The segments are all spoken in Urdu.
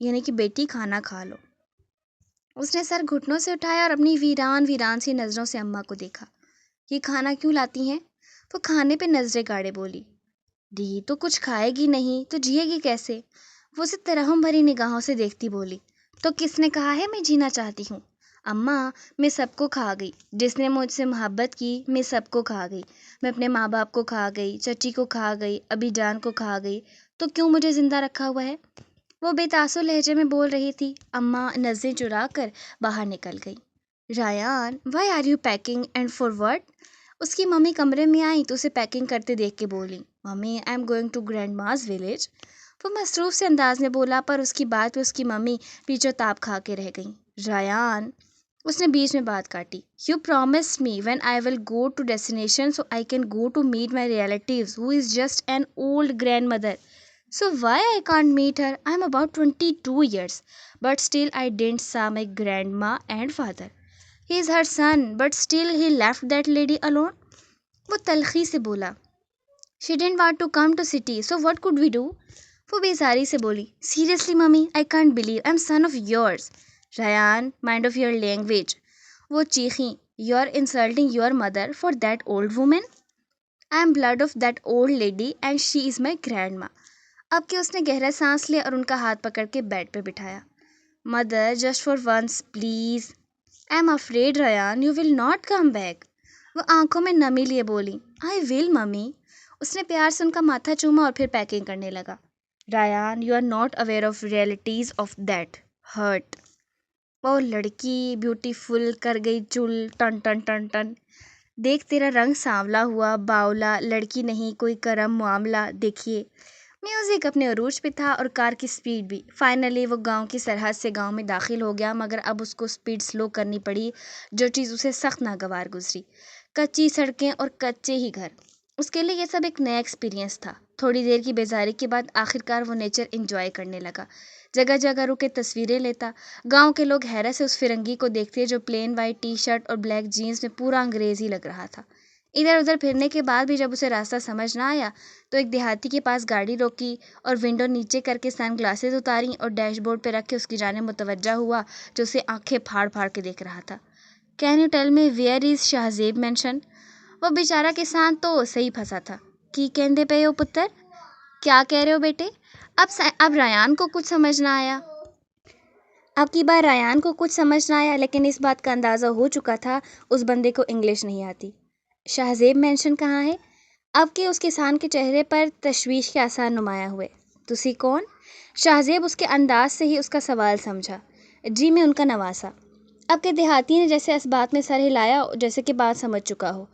یعنی کہ بیٹی کھانا کھا لو۔ اس نے سر گھٹنوں سے اٹھایا اور اپنی ویران سی نظروں سے اماں کو دیکھا۔ یہ کھانا کیوں لاتی ہیں؟ وہ کھانے پہ نظریں گاڑے بولی۔ دی تو کچھ کھائے گی نہیں تو جیے گی کیسے؟ وہ اسے ترحم بھری نگاہوں سے دیکھتی بولی۔ تو کس نے کہا ہے میں جینا چاہتی ہوں؟ اماں، میں سب کو کھا گئی، جس نے مجھ سے محبت کی میں سب کو کھا گئی، میں اپنے ماں باپ کو کھا گئی، چچی کو کھا گئی، ابی جان کو کھا گئی، تو کیوں مجھے زندہ رکھا ہوا ہے؟ وہ بے تاثر لہجے میں بول رہی تھی۔ اماں نظریں چرا کر باہر نکل گئی۔ Ryan, why are you packing and for what? اس کی ممی کمرے میں آئی تو اسے پیکنگ کرتے دیکھ کے بولی، mummy I am going to grandma's village. وہ مصروف سے انداز میں بولا، پر اس کی بات پہ اس کی ممی پیچھے تاب کھا کے رہ گئیں۔ رایان، اس نے بیچ میں بات کاٹی، you promised me when I will go to destination so I can go to meet my relatives who is just an old grandmother. So why I can't meet her? I'm about 22 years, but still I didn't saw my grandma and father. He is her son, but still he left that lady alone. وہ تلخی سے بولا. She didn't want to come to city, so what could we do? وہ بیزاری سے بولی. Seriously, mommy, I can't believe I'm son of yours. Ryan, mind of your language. وہ چیخیں. You're insulting your mother for that old woman. I'm blood of that old lady and she is my grandma. اب کہ اس نے گہرا سانس لیا اور ان کا ہاتھ پکڑ کے بیڈ پہ بٹھایا. Mother, just for once please. I am afraid Ryan you will not come back. وہ آنکھوں میں نمی لیے بولی. آئی ول ممی. اس نے پیار سے ان کا ماتھا چوما اور پھر پیکنگ کرنے لگا. Ryan, you are not aware of realities of that hurt. وہ لڑکی بیوٹیفل کر گئی چل ٹن ٹن ٹن ٹن. دیکھ تیرا رنگ سانولا ہوا، باولا، لڑکی نہیں کوئی کرم معاملہ. دیکھیے میوزک اپنے عروج پہ تھا اور کار کی سپیڈ بھی. فائنلی وہ گاؤں کی سرحد سے گاؤں میں داخل ہو گیا، مگر اب اس کو سپیڈ سلو کرنی پڑی، جو چیز اسے سخت ناگوار گزری. کچی سڑکیں اور کچے ہی گھر. اس کے لیے یہ سب ایک نیا ایکسپیرینس تھا. تھوڑی دیر کی بیزاری کے بعد آخرکار وہ نیچر انجوائے کرنے لگا. جگہ جگہ رکے تسویریں لیتا. گاؤں کے لوگ حیرت سے اس فرنگی کو دیکھتے جو پلین وائٹ ٹی شرٹ اور بلیک جینز میں پورا انگریز ہی لگ رہا تھا. ادھر ادھر پھرنے کے بعد بھی جب اسے راستہ سمجھ نہ آیا تو ایک دیہاتی کے پاس گاڑی روکی اور ونڈو نیچے کر کے سن گلاسز اتاریں اور ڈیش بورڈ پہ رکھ کے اس کی جانب متوجہ ہوا جو اسے آنکھیں پھاڑ پھاڑ کے دیکھ رہا تھا. Can you tell me where is Shahzeb mansion? وہ بیچارہ کسان تو صحیح پھنسا تھا. کی کہندے پے ہو پتر؟ کیا کہہ رہے ہو بیٹے؟ اب ریان کو کچھ سمجھ نہ آیا. اب کی بار ریان کو کچھ سمجھ نہ آیا، لیکن اس بات کا اندازہ ہو چکا تھا اس بندے کو انگلش نہیں آتی. شہزیب مینشن کہاں ہے؟ اب کہ اس کسان کے چہرے پر تشویش کے آثار نمایاں ہوئے. تسی کون؟ شہزیب اس کے انداز سے ہی اس کا سوال سمجھا. جی میں ان کا نواسا. اب کہ دیہاتی نے جیسے اس بات میں سر ہلایا جیسے کہ بات سمجھ چکا ہو.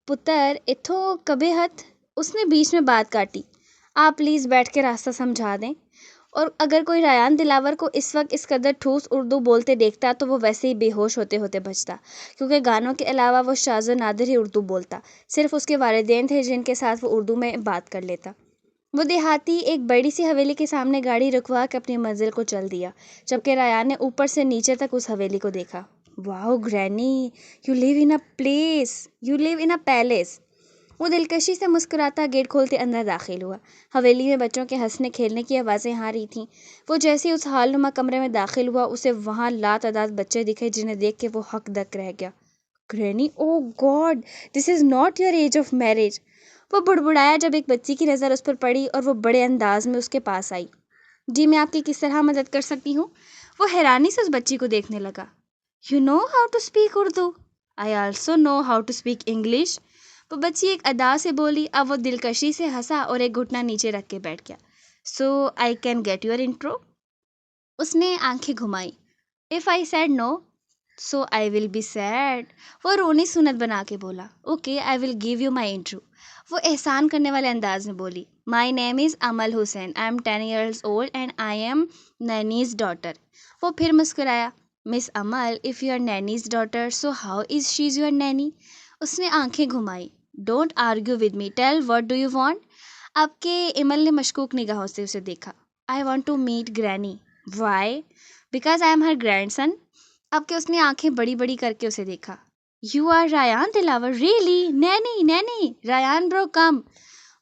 پتر اتھو کبے ہتھ؟ اس نے بیچ میں بات کاٹی. آپ پلیز بیٹھ کے راستہ سمجھا دیں. اور اگر کوئی ریان دلاور کو اس وقت اس قدر ٹھوس اردو بولتے دیکھتا تو وہ ویسے ہی بے ہوش ہوتے ہوتے بچتا، کیونکہ گانوں کے علاوہ وہ شاذ و نادر ہی اردو بولتا. صرف اس کے والدین تھے جن کے ساتھ وہ اردو میں بات کر لیتا. وہ دیہاتی ایک بڑی سی حویلی کے سامنے گاڑی رکوا کے اپنی منزل کو چل دیا، جبکہ ریان نے اوپر سے نیچے تک اس حویلی کو دیکھا. Wow granny, you live in a palace. وہ دلکشی سے مسکراتا گیٹ کھولتے اندر داخل ہوا. حویلی میں بچوں کے ہنسنے کھیلنے کی آوازیں آ رہی تھیں. وہ جیسے اس حال نما کمرے میں داخل ہوا اسے وہاں لاتعداد بچے دکھے جنہیں دیکھ کے وہ حق دک رہ گیا. Granny, oh God, this is not your age of marriage. وہ بڑبڑایا جب ایک بچی کی نظر اس پر پڑی اور وہ بڑے انداز میں اس کے پاس آئی. جی میں آپ کی کس طرح مدد کر سکتی ہوں؟ وہ حیرانی سے اس بچی کو دیکھنے لگا. You know how to speak Urdu? I also know how to speak English. وہ بچی ایک ادا سے بولی. اب وہ دلکشی سے ہنسا اور ایک گھٹنا نیچے رکھ کے بیٹھ گیا. So I can get your intro? اس نے آنکھیں گھمائی. If I said no so I will be sad. وہ رونی سنت بنا کے بولا. Okay I will give you my intro. وہ احسان کرنے والے انداز میں بولی. مائی name is Amal Hussain. I am 10 years old and I am nanny's daughter. وہ پھر مسکرایا. Miss Amal, if you are nanny's daughter so how is she is your nanny? اس نے آنکھیں گھمائی. Don't argue with me, tell what do you want? اب کہ امل نے مشکوک نگاہوں سے اسے دیکھا. I want to meet granny. Why? Because I am her grandson. اب کہ اس نے آنکھیں بڑی بڑی کر کے اسے دیکھا. You are Ryan Dilawar? Really? Nanny Ryan bro come.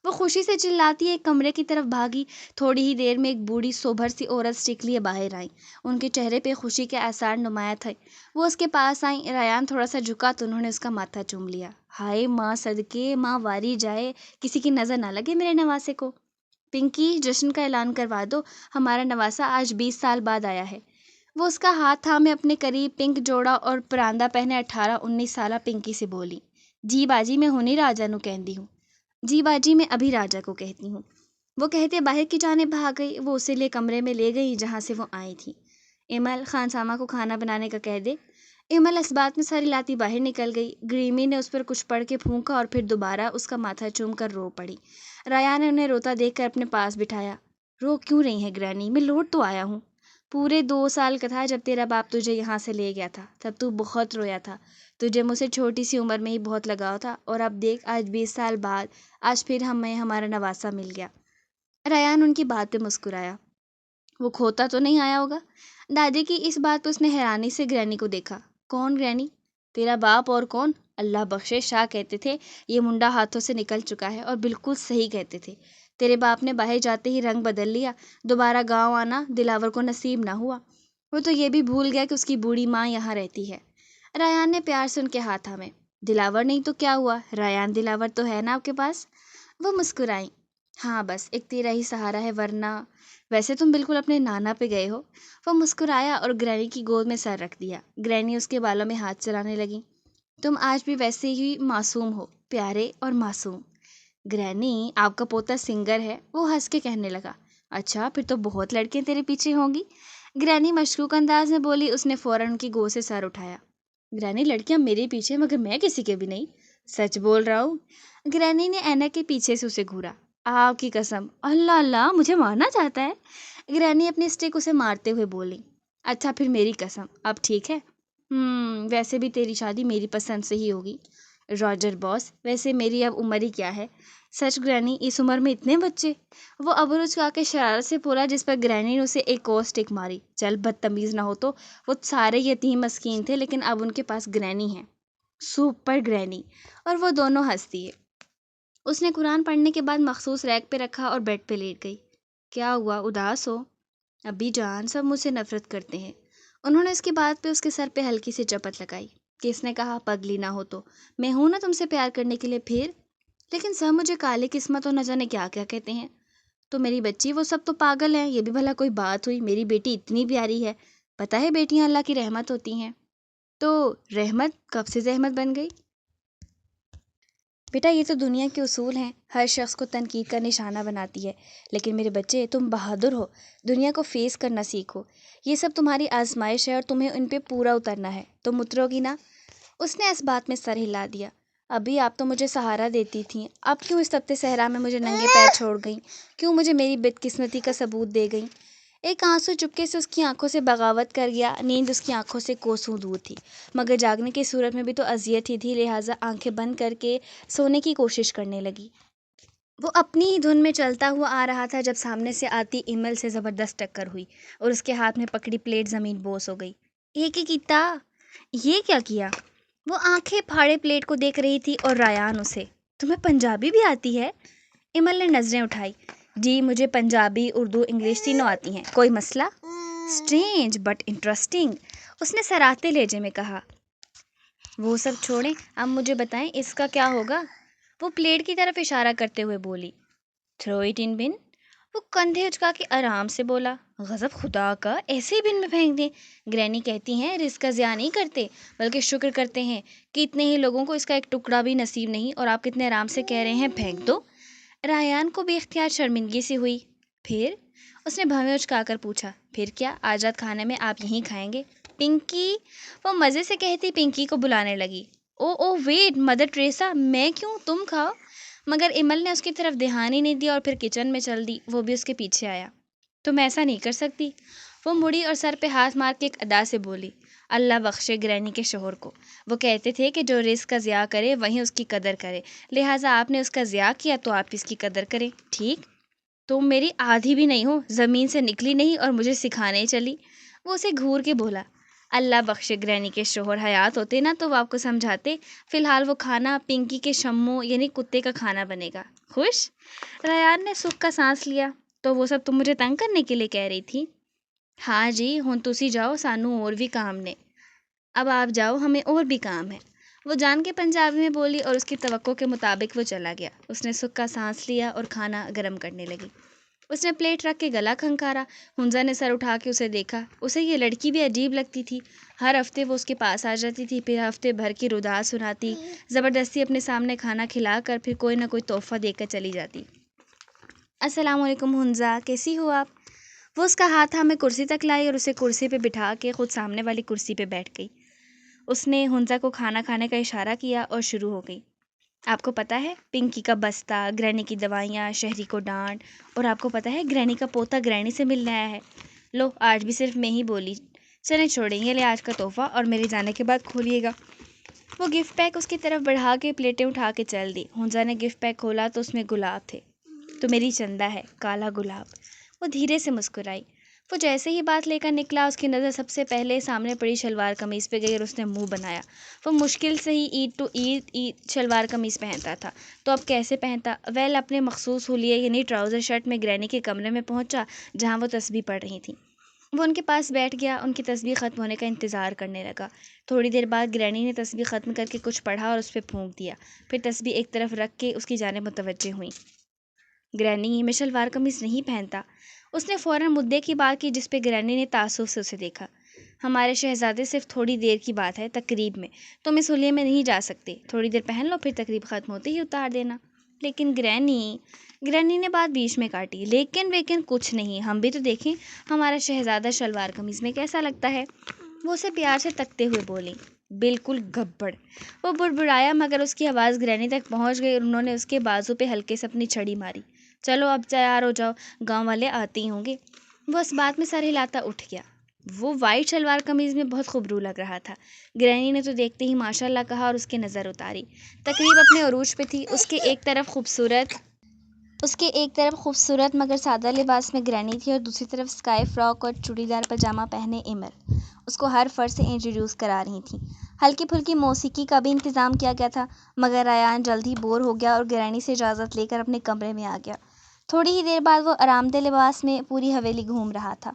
وہ خوشی سے چلاتی ایک کمرے کی طرف بھاگی۔ تھوڑی ہی دیر میں ایک بوڑھی سوبھر سی عورت اسٹک لیے باہر آئی۔ ان کے چہرے پہ خوشی کے آثار نمایاں تھے۔ وہ اس کے پاس آئیں۔ ریان تھوڑا سا جھکا تو انہوں نے اس کا ماتھا چوم لیا۔ ہائے ماں صدقے، ماں واری جائے، کسی کی نظر نہ لگے میرے نواسے کو۔ پنکی، جشن کا اعلان کروا دو، ہمارا نواسا آج 20 سال بعد آیا ہے۔ وہ اس کا ہاتھ تھامے اپنے قریب پنک جوڑا اور پراندہ پہنے 18-19 سالہ پنکی سے بولی، جی باجی میں ہونی راجا نو کہندی ہوں۔ جی باجی میں ابھی راجا کو کہتی ہوں۔ وہ کہتے باہر کی جانب بھاگ گئی۔ وہ اسے لے کمرے میں لے گئی جہاں سے وہ آئی تھی۔ ایمل، خانسامہ کو کھانا بنانے کا کہہ دے۔ ایمل اس بات میں سر ہلاتی باہر نکل گئی۔ گریمی نے اس پر کچھ پڑھ کے پھونکا اور پھر دوبارہ اس کا ماتھا چوم کر رو پڑی۔ رایا نے انہیں روتا دیکھ کر اپنے پاس بٹھایا۔ رو کیوں رہی ہیں گرانی؟ میں لوٹ تو آیا ہوں۔ پورے 2 سال کا تھا جب تیرا باپ تجھے یہاں سے لے گیا تھا، تب تو بہت رویا تھا۔ تجھے مجھ سے چھوٹی سی عمر میں ہی بہت لگاؤ تھا، اور اب دیکھ آج 20 سال بعد آج پھر ہمیں ہمارا نواسا مل گیا۔ ریان ان کی بات پہ مسکرایا۔ وہ کھوتا تو نہیں آیا ہوگا؟ دادی کی اس بات پہ اس نے حیرانی سے گرینی کو دیکھا۔ کون گرینی؟ تیرا باپ اور کون؟ اللہ بخشے، شاہ کہتے تھے یہ منڈا ہاتھوں سے نکل چکا ہے، اور بالکل صحیح کہتے تھے۔ تیرے باپ نے باہر جاتے ہی رنگ بدل لیا، دوبارہ گاؤں آنا دلاور کو نصیب نہ ہوا۔ وہ تو یہ بھی بھول گیا کہ اس کی بوڑھی ماں یہاں رہتی ہے۔ ریان نے پیار سے ان کے ہاتھ تھامے۔ دلاور نہیں تو کیا ہوا؟ ریان دلاور تو ہے نا آپ کے پاس؟ وہ مسکرائیں۔ ہاں بس ایک تیرا ہی سہارا ہے، ورنہ ویسے تم بالکل اپنے نانا پہ گئے ہو۔ وہ مسکرایا اور گرینی کی گود میں سر رکھ دیا۔ گرینی اس کے بالوں میں ہاتھ چلانے لگی۔ تم آج بھی ویسے ہی معصوم ہو، پیارے اور معصوم۔ گرینی، آپ کا پوتا سنگر ہے؟ وہ ہنس کے کہنے لگا۔ اچھا، پھر تو بہت لڑکیاں تیرے پیچھے ہوں گی؟ گرینی مشکوک انداز میں بولی۔ اس نے فوراً ان کی گود سے سر اٹھایا۔ گرینی، لڑکیاں میرے پیچھے، مگر میں کسی کے بھی نہیں۔ سچ بول رہا ہوں۔ گرینی نے اینک کے پیچھے سے اسے گھورا۔ آپ کی قسم! اللہ اللہ، مجھے مارنا چاہتا ہے؟ گرینی اپنی اسٹک اسے مارتے ہوئے بولی۔ اچھا پھر میری قسم، اب ٹھیک ہے؟ ویسے بھی تیری شادی میری پسند سے ہی ہوگی۔ راجر باس، ویسے میری اب عمر ہی کیا ہے؟ سچ گرینی، اس عمر میں اتنے بچے؟ وہ ابرو چکا کے شرارت سے بولا، جس پر گرینی نے اسے ایک اور اسٹک ماری۔ چل بدتمیز نہ ہو تو، وہ سارے یتیم مسکین تھے، لیکن اب ان کے پاس گرینی ہے۔ سپر گرینی! اور وہ دونوں ہنس دیے۔ اس نے قرآن پڑھنے کے بعد مخصوص ریک پہ رکھا اور بیڈ پہ لیٹ گئی۔ کیا ہوا، اداس ہو؟ ابی جان، سب مجھ سے نفرت کرتے ہیں۔ انہوں نے اس کی بات پہ اس کے سر پہ ہلکی سی چپت لگائی۔ کس نے کہا پگلی نہ ہو تو؟ میں ہوں نا تم سے پیار کرنے کے لیے پھر؟ لیکن سب مجھے کالی قسمت اور نہ جانے کیا کیا کہتے ہیں۔ تو میری بچی، وہ سب تو پاگل ہیں، یہ بھی بھلا کوئی بات ہوئی؟ میری بیٹی اتنی پیاری ہے۔ پتہ ہے بیٹیاں اللہ کی رحمت ہوتی ہیں۔ تو رحمت کب سے زحمت بن گئی؟ بیٹا، یہ تو دنیا کے اصول ہیں، ہر شخص کو تنقید کا نشانہ بناتی ہے، لیکن میرے بچے تم بہادر ہو، دنیا کو فیس کرنا سیکھو۔ یہ سب تمہاری آزمائش ہے اور تمہیں ان پہ پورا اترنا ہے۔ تم اترو گی نا؟ اس نے اس بات میں سر ہلا دیا۔ ابھی آپ تو مجھے سہارا دیتی تھیں، اب کیوں اس تپتے صحرا میں مجھے ننگے پیر چھوڑ گئیں؟ کیوں مجھے میری بدقسمتی کا ثبوت دے گئیں؟ ایک آنسو چپکے سے اس کی آنکھوں سے بغاوت کر گیا۔ نیند اس کی آنکھوں سے کوسوں دور تھی، مگر جاگنے کی صورت میں بھی تو اذیت ہی تھی، لہٰذا آنکھیں بند کر کے سونے کی کوشش کرنے لگی۔ وہ اپنی ہی دھن میں چلتا ہوا آ رہا تھا جب سامنے سے آتی ایمل سے زبردست ٹکر ہوئی اور اس کے ہاتھ میں پکڑی پلیٹ زمین بوس ہو گئی۔ ایک ہی کیتا، یہ کیا کیا؟ وہ آنکھیں پھاڑے پلیٹ کو دیکھ رہی تھی اور ریان اسے۔ تمہیں پنجابی بھی آتی ہے؟ ایمل نے نظریں اٹھائی۔ جی، مجھے پنجابی، اردو، انگلش تینوں آتی ہیں۔ کوئی مسئلہ؟ اسٹرینج بٹ انٹرسٹنگ، اس نے سراہتے لہجے میں کہا۔ وہ سب چھوڑیں، اب مجھے بتائیں اس کا کیا ہوگا؟ وہ پلیٹ کی طرف اشارہ کرتے ہوئے بولی۔ تھرو اٹ ان بن، وہ کندھے اچکا کے آرام سے بولا۔ غضب خدا کا، ایسے ہی بن میں پھینک دیں؟ گرینی کہتی ہیں رزق کا ضیاع نہیں کرتے، بلکہ شکر کرتے ہیں کہ اتنے ہی لوگوں کو اس کا ایک ٹکڑا بھی نصیب نہیں، اور آپ کتنے آرام سے کہہ رہے ہیں پھینک دو۔ ریان کو بھی اختیار شرمندگی سی ہوئی۔ پھر؟ اس نے بھویں اچکا کر پوچھا۔ پھر کیا، آج رات کھانے میں آپ یہیں کھائیں گے؟ پنکی، وہ مزے سے کہتی پنکی کو بلانے لگی۔ او ویٹ، مدر ٹریسا، میں کیوں، تم کھاؤ۔ مگر ایمل نے اس کی طرف دھیان ہی نہیں دیا اور پھر کچن میں چل دی۔ وہ بھی اس کے پیچھے آیا۔ تم ایسا نہیں کر سکتی، وہ مڑی اور سر پہ ہاتھ مار کے ایک ادا سے بولی۔ اللہ بخشے گرینی کے شوہر کو، وہ کہتے تھے کہ جو رزق کا ضیاع کرے وہیں اس کی قدر کرے، لہٰذا آپ نے اس کا ضیاع کیا تو آپ اس کی قدر کریں، ٹھیک؟ تم میری آدھی بھی نہیں ہو، زمین سے نکلی نہیں اور مجھے سکھانے چلی۔ وہ اسے گھور کے بولا۔ اللہ بخشے گرینی کے شوہر حیات ہوتے نا تو وہ آپ کو سمجھاتے. فی الحال وہ کھانا پنکی کے شمو یعنی کتے کا کھانا بنے گا. خوش؟ ریان نے سکھ کا سانس لیا. تو وہ سب تم مجھے تنگ کرنے کے لیے کہہ رہی تھی؟ ہاں جی، ہن تسی جاؤ، سانوں اور بھی کام نے. اب آپ جاؤ، ہمیں اور بھی کام ہے. وہ جان کے پنجابی میں بولی اور اس کی توقع کے مطابق وہ چلا گیا. اس نے سکھ کا سانس لیا اور کھانا گرم کرنے لگی. اس نے پلیٹ رکھ کے گلا کھنکارا. ہنزا نے سر اٹھا کے اسے دیکھا. اسے یہ لڑکی بھی عجیب لگتی تھی. ہر ہفتے وہ اس کے پاس آ جاتی تھی، پھر ہفتے بھر کی ردا سناتی، زبردستی اپنے سامنے کھانا کھلا کر پھر کوئی نہ کوئی تحفہ دے کر چلی جاتی. السلام علیکم ہنزا، کیسی ہو آپ؟ وہ اس کا ہاتھ ہمیں کرسی تک لائی اور اسے کرسی پہ بٹھا کے خود سامنے والی کرسی پہ بیٹھ گئی. اس نے ہنزا کو کھانا کھانے کا اشارہ کیا اور شروع ہو گئی. آپ کو پتہ ہے پنکی کا بستہ، گرینی کی دوائیاں، شہری کو ڈانٹ، اور آپ کو پتہ ہے گرینی کا پوتا گرینی سے ملنے آیا ہے. لو آج بھی صرف میں ہی بولی. چلیں چھوڑیں، یہ لے آج کا تحفہ اور میرے جانے کے بعد کھولیے گا. وہ گفٹ پیک اس کی طرف بڑھا کے پلیٹیں اٹھا کے چل دی. ہنزا نے گفٹ پیک کھولا تو اس میں گلاب تھے. تو میری چندہ ہے، کالا گلاب. وہ دھیرے سے مسکرائی. وہ جیسے ہی بات لے کر نکلا اس کی نظر سب سے پہلے سامنے پڑی شلوار قمیض پہ گئی اور اس نے منہ بنایا. وہ مشکل سے ہی عید ٹو عید شلوار قمیض پہنتا تھا تو اب کیسے پہنتا؟ ویل اپنے مخصوص حلیے یعنی ٹراؤزر شرٹ میں گرینی کے کمرے میں پہنچا جہاں وہ تسبیح پڑھ رہی تھیں. وہ ان کے پاس بیٹھ گیا، ان کی تسبیح ختم ہونے کا انتظار کرنے لگا. تھوڑی دیر بعد گرینی نے تسبیح ختم کر کے کچھ پڑھا اور اس پہ پھونک دیا. پھر تسبیح ایک طرف رکھ کے اس کی جانب متوجہ ہوئی. گرینی، میں شلوار قمیض نہیں پہنتا. اس نے فوراً مدعے کی بات کی جس پہ گرینی نے تعصب سے اسے دیکھا. ہمارے شہزادے صرف تھوڑی دیر کی بات ہے، تقریب میں. تم اس حلیے میں نہیں جا سکتے. تھوڑی دیر پہن لو، پھر تقریب ختم ہوتے ہی اتار دینا. لیکن گرینی نے بات بیچ میں کاٹی. لیکن کچھ نہیں، ہم بھی تو دیکھیں ہمارا شہزادہ شلوار قمیض میں کیسا لگتا ہے. وہ اسے پیار سے تکتے ہوئے بولی. بالکل گبڑ. وہ بڑبڑایا مگر اس کی آواز گرینی تک پہنچ گئی اور انہوں نے اس کے بازو پہ ہلکے سے اپنی چھڑی ماری. چلو اب تیار ہو جاؤ، گاؤں والے آتے ہی ہوں گے. وہ اس بات میں سر ہلاتا اٹھ گیا. وہ وائٹ شلوار قمیض میں بہت خوبرو لگ رہا تھا. گرینی نے تو دیکھتے ہی ماشاء اللہ کہا اور اس کی نظر اتاری. تقریب اپنے عروج پہ تھی. اس کے ایک طرف خوبصورت مگر سادہ لباس میں گرینی تھی اور دوسری طرف اسکائی فراک اور چوڑی دار پاجامہ پہنے ایمر اس کو ہر فرد سے انٹروڈیوس کرا رہی تھیں. ہلکی پھلکی موسیقی کا بھی انتظام کیا گیا تھا مگر ریان جلد ہی بور ہو گیا اور گرینی سے اجازت لے کر اپنے کمرے میں آ گیا. تھوڑی ہی دیر بعد وہ آرام دہ لباس میں پوری حویلی گھوم رہا تھا.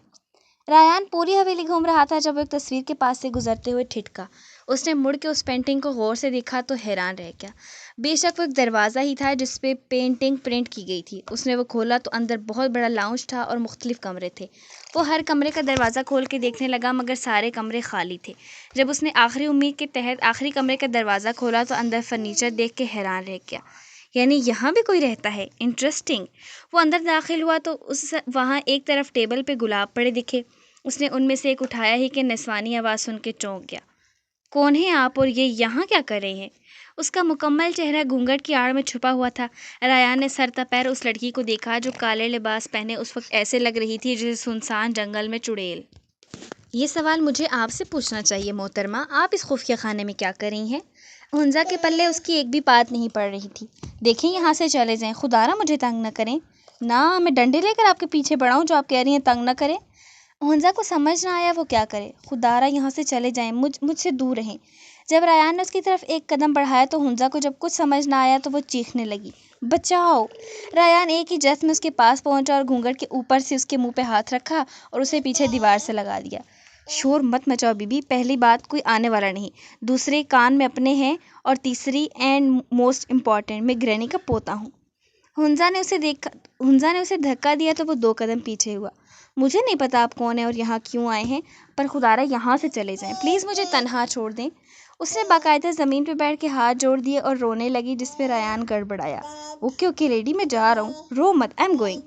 ریان پوری حویلی گھوم رہا تھا جب وہ ایک تصویر کے پاس سے گزرتے ہوئے ٹھٹکا. اس نے مڑ کے اس پینٹنگ کو غور سے دیکھا تو حیران رہ گیا. بے شک وہ ایک دروازہ ہی تھا جس پہ پینٹنگ پرنٹ کی گئی تھی. اس نے وہ کھولا تو اندر بہت بڑا لاؤنج تھا اور مختلف کمرے تھے. وہ ہر کمرے کا دروازہ کھول کے دیکھنے لگا مگر سارے کمرے خالی تھے. جب اس نے آخری امید کے تحت آخری کمرے کا دروازہ کھولا تو اندر فرنیچر دیکھ کے حیران رہ گیا. یعنی یہاں بھی کوئی رہتا ہے، انٹرسٹنگ. وہ اندر داخل ہوا تو وہاں ایک طرف ٹیبل پہ گلاب پڑے دکھے. اس نے ان میں سے ایک اٹھایا ہی کہ نسوانی آواز سن کے چونک گیا. کون ہیں آپ اور یہ یہاں کیا کر رہے ہیں؟ اس کا مکمل چہرہ گھونگھٹ کی آڑ میں چھپا ہوا تھا. ریان نے سر تپیر اس لڑکی کو دیکھا جو کالے لباس پہنے اس وقت ایسے لگ رہی تھی جیسے سنسان جنگل میں چڑیل. یہ سوال مجھے آپ سے پوچھنا چاہیے محترمہ، آپ اس خفیہ خانے میں کیا کر رہی ہیں؟ ہنزا کے پلے اس کی ایک بھی بات نہیں پڑ رہی تھی. دیکھیں یہاں سے چلے جائیں، خدا را مجھے تنگ نہ کریں. نہ میں ڈنڈے لے کر آپ کے پیچھے بڑھاؤں جو آپ کہہ رہی ہیں تنگ نہ کریں. ہنزا کو سمجھ نہ آیا وہ کیا کرے. خدا را یہاں سے چلے جائیں، مجھ سے دور رہیں. جب ریان نے اس کی طرف ایک قدم بڑھایا تو ہنزا کو جب کچھ سمجھ نہ آیا تو وہ چیخنے لگی. بچاؤ! ریان ایک ہی جست میں اس کے پاس پہنچا اور گھونگھٹ کے اوپر سے اس کے منہ پہ ہاتھ رکھا اور اسے پیچھے دیوار سے لگا دیا. شور مت مچاؤ بی بی. پہلی بات کوئی آنے والا نہیں، دوسرے کان میں اپنے ہیں، اور تیسری اینڈ موسٹ امپورٹنٹ میں گرینی کا پوتا ہوں. ہنزا نے اسے دھکا دیا تو وہ 2 قدم پیچھے ہوا. مجھے نہیں پتا آپ کون ہیں اور یہاں کیوں آئے ہیں، پر خدا را یہاں سے چلے جائیں پلیز، مجھے تنہا چھوڑ دیں. اس نے باقاعدہ زمین پہ بیٹھ کے ہاتھ جوڑ دیے اور رونے لگی جس پہ ریان گڑبڑایا. اوکے لیڈی، میں جا رہا ہوں، رو مت، آئی ایم گوئنگ.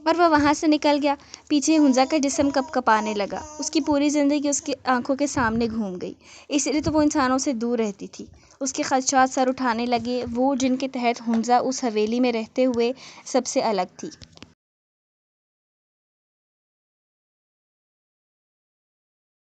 اور وہ وہاں سے نکل گیا. پیچھے ہنزا کا جسم کپ کپانے لگا. اس کی پوری زندگی اس کی آنکھوں کے سامنے گھوم گئی، اس لیے تو وہ انسانوں سے دور رہتی تھی. اس کے خدشات سر اٹھانے لگے، وہ جن کے تحت ہنزا اس حویلی میں رہتے ہوئے سب سے الگ تھی.